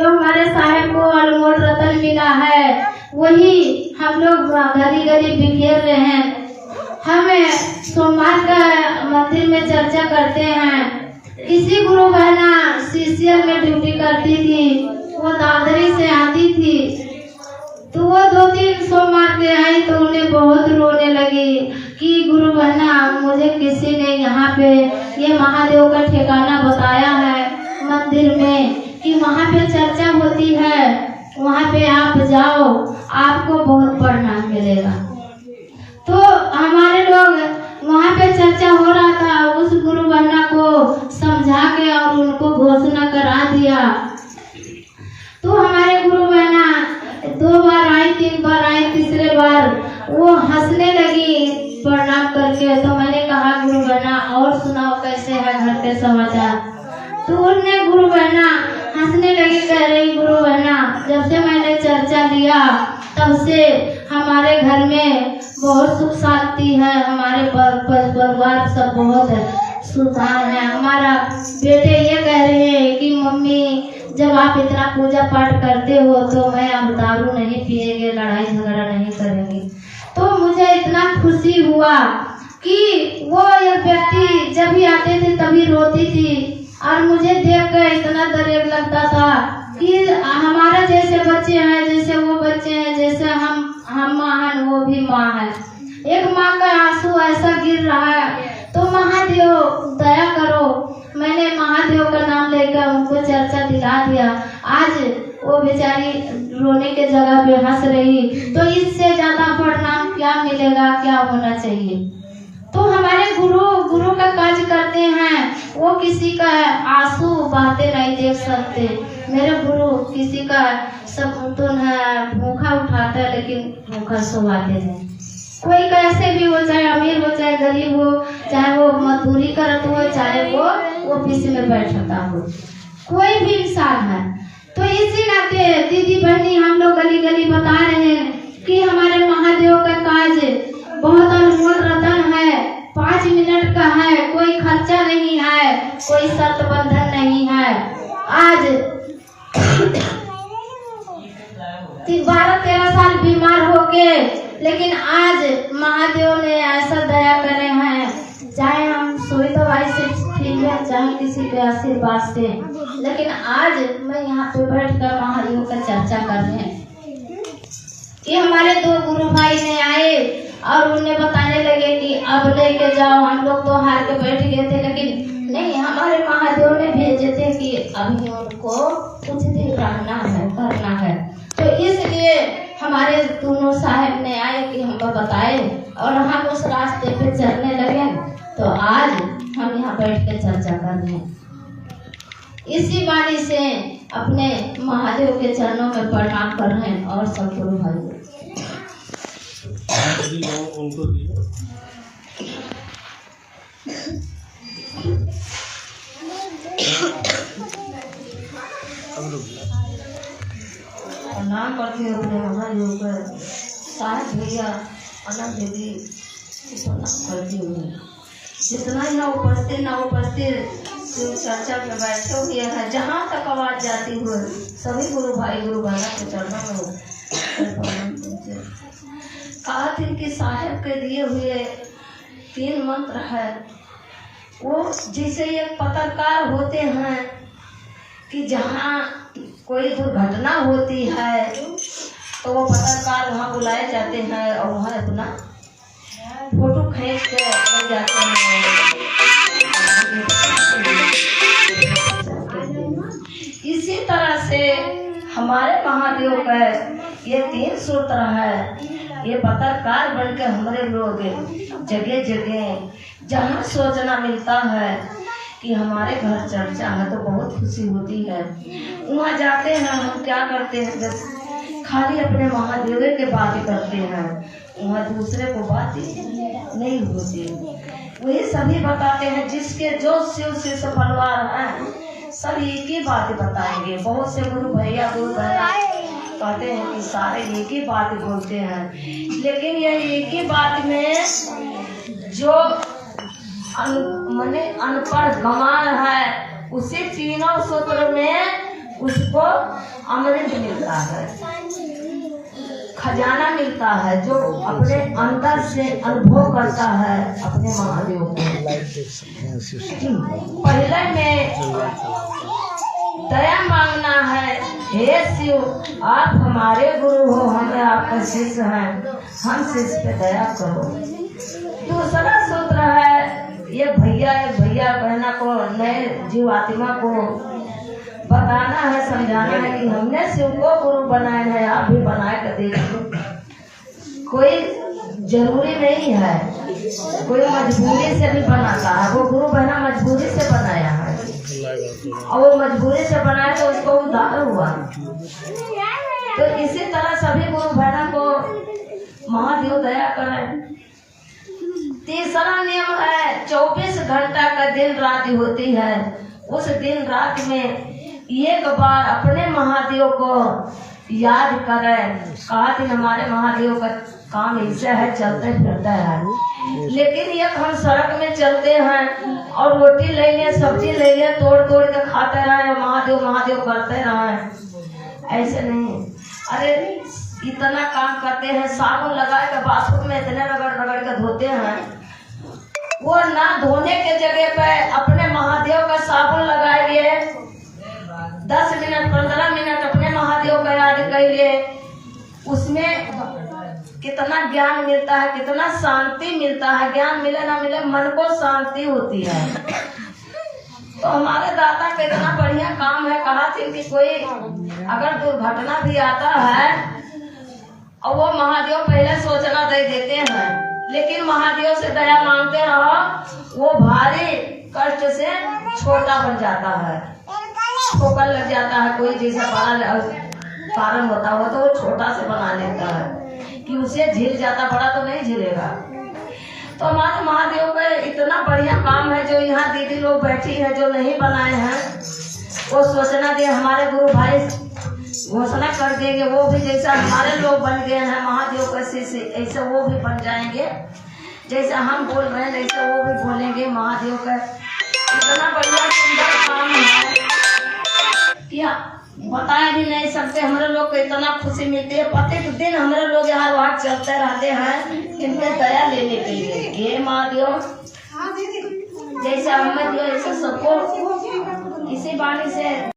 जो हमारे साहेब को अनमोल रतन मिला है वही हम लोग गली गली बिखेर रहे हैं। हमें सोमवार का मंदिर में चर्चा करते हैं। किसी गुरु बहना सीसीएल में ड्यूटी करती थी, वो दादरी से आती थी, तो वो 2-3 सोमवार के आई तो उन्हें बहुत रोने लगी कि गुरु बहना मुझे किसी ने यहाँ पे ये महादेव का ठिकाना बताया है मंदिर में कि वहाँ पे चर्चा होती है, वहाँ पे आप जाओ, आपको बहुत प्रणाम मिलेगा। तो हमारे लोग वहाँ पे चर्चा हो रहा था, उस गुरु बहना को समझा के और उनको घोषणा करा दिया। तो हमारे गुरु बहना 2 बार आई, 3 बार आई, तीसरे बार वो हंसने लगी प्रणाम करके। तो मैंने कहा गुरु बहना और सुनाओ कैसे है घर के समाचार। तो उन्हें गुरु बहना हंसने लगी, कह रही गुरु बहना जब से मैंने चर्चा लिया तब से हमारे घर में बहुत सुख शांति है, हमारे परिवार सब बहुत सुधार है। हमारा बेटे ये कह रहे हैं कि मम्मी जब आप इतना पूजा पाठ करते हो तो मैं अब दारू नहीं पिएंगे, लड़ाई झगड़ा नहीं करेंगे। तो मुझे इतना खुशी हुआ कि वो एक व्यक्ति जब भी आते थे तभी रोती थी और मुझे देखकर इतना दर्द लगता था कि हमारा जैसे बच्चे हैं, जैसे वो बच्चे हैं, जैसे हम माँ हैं वो भी माँ है। एक माँ का आंसू ऐसा गिर रहा है तो महादेव दया करो। मैंने महादेव का नाम लेकर उनको चर्चा दिला दिया। आज वो बेचारी रोने के जगह पे हंस रही, तो इससे ज्यादा प्रणाम क्या मिलेगा, क्या होना चाहिए। तो हमारे गुरु का काज करते हैं, वो किसी का आंसू बहाते नहीं देख सकते। मेरे गुरु किसी का सब तो भूखा उठाता है लेकिन भूखा सोवाते हैं। कोई कैसे भी हो, चाहे अमीर हो चाहे गरीब हो, चाहे वो मजदूरी करत हो चाहे वो ऑफिस में बैठता हो, कोई भी इंसान है। तो इसी नाते दीदी बहनी हम लोग गली गली बता रहे हैं कि हमारे महादेव का काज बहुत अनमोल रतन है, 5 मिनट का है, कोई खर्चा नहीं है, कोई शर्त बंधन नहीं है। आज 12-13 साल बीमार हो गए, लेकिन आज महादेव ने ऐसा दया करे हैं, चाहे हम सुई दवाई से ठीक है, चाहे किसी के आशीर्वाद से, लेकिन आज मैं यहाँ पे बैठकर महादेव का चर्चा कर रहे हैं। ये हमारे 2 गुरु भाई ने आए और उन्हें बताने लगे कि अब लेके जाओ। हम लोग तो हार के बैठ गए थे, लेकिन नहीं, हमारे महादेव ने भेजे थे कि अभी उनको कुछ दिन रहना है, करना है। तो इसलिए हमारे दोनों साहब ने आए कि हमको बताए और हम उस रास्ते पे चलने लगे। तो आज हम यहाँ बैठ के चर्चा कर रहे हैं। इसी वाणी से अपने महादेव के चरणों में प्रणाम कर रहे हैं और सब गुरु भाई प्रणाम करती हूँ अपने महादेव को। साहब भैया अनंत दीदी प्रणाम करती हूँ। जितना ही ना उपस्थित चर्चा में बैठे हुए हैं, जहाँ तक आवाज जाती हुए सभी गुरु भाई गुरु बहना के चरणों में कहा थी कि साहेब के दिए हुए 3 मंत्र है। वो जैसे एक पत्रकार होते हैं कि जहाँ कोई दुर्घटना होती है तो वो पत्रकार वहाँ बुलाए जाते हैं और वहाँ अपना फोटो खींच के ले जाते हैं। इसी तरह से हमारे महादेव का ये 3 सूत्र है। ये पत्रकार बनकर हमारे लोग जगह जगह जहाँ सोचना मिलता है कि हमारे घर चर्चा है तो बहुत खुशी होती है, वहाँ जाते हैं। हम क्या करते हैं, बस खाली अपने महादेव के बात करते हैं, वहाँ दूसरे को बात नहीं होती। वही सभी बताते हैं, जिसके जो शिव से परिवार है सब एक ही बात बताएंगे। बहुत से गुरु भैया गुरु बहना कहते हैं कि सारे एक ही बात बोलते हैं, लेकिन ये एक ही बात में जो अनपढ़ गंवार है उसी तीनों सूत्र में उसको अमृत मिलता है, खजाना मिलता है, जो अपने अंदर से अनुभव करता है अपने महादेव को। पहले में दया मांगना है, हे शिव आप हमारे गुरु हो, हमें आपका शिष्य हैं, हम शिष्य पे दया करो। दूसरा सूत्र है, ये भैया बहना को, नए जीवात्मा को बताना है, समझाना है कि हमने शिव को गुरु बनाया है, आप भी बना कर देखिए। कोई जरूरी नहीं है, कोई मजबूरी से भी बनाता है। वो गुरु बहना मजबूरी से बनाया है, और वो मजबूरी से बनाया तो उसको उद्धार हुआ। तो इसी तरह सभी गुरु बहना को महादेव दया करें। तीसरा नियम है, 24 घंटा का दिन रात होती है, उस दिन रात में एक बार अपने महादेव को याद करें। कहा दिन हमारे महादेव का काम ऐसा है, चलते फिरता है, लेकिन एक हम सड़क में चलते हैं और रोटी ले लिए, सब्जी ले लिए, तोड़ तोड़ के खाते रहे, महादेव महादेव करते रहे, ऐसे नहीं। अरे इतना काम करते हैं, साबुन लगा के बाथरूम में इतने रगड़ रगड़ के धोते हैं, वो ना धोने के जगह पे अपने महादेव का साबुन लगाइए, 10 मिनट 15 मिनट अपने महादेव का याद करिए। उसमें कितना ज्ञान मिलता है, कितना शांति मिलता है। ज्ञान मिले ना मिले, मन को शांति होती है। तो हमारे दादा का इतना बढ़िया काम है। कहा थी कि कोई अगर दुर्घटना भी आता है और वो महादेव पहले सूचना दे देते हैं, लेकिन महादेव से दया मांगते रहो, वो भारी कष्ट से छोटा बन जाता है, ठोकर लग जाता है। कोई जैसा बड़ा कारण होता हो तो वो छोटा से बना लेता है कि उसे झेल जाता, बड़ा तो नहीं झेलेगा। तो हमारे महादेव का इतना बढ़िया काम है। जो यहाँ दीदी लोग बैठी है, जो नहीं बनाए हैं, वो सूचना दे, हमारे गुरु भाई घोषणा कर देंगे, वो भी जैसा हमारे लोग बन गए हैं महादेव का शिष्य, ऐसे वो भी बन जाएंगे। जैसा हम बोल रहे हैं वैसे वो भी बोलेंगे। महादेव का इतना बढ़िया सुंदर काम है क्या बताया भी नहीं सकते। हमारे लोग को इतना खुशी मिलती है, प्रत्येक दिन हमारे लोग यहाँ वहाँ चलते रहते हैं इनके दया लेने के लिए। हे महादेव जैसे हमें दिया, ऐसे सबको इसी बाणी से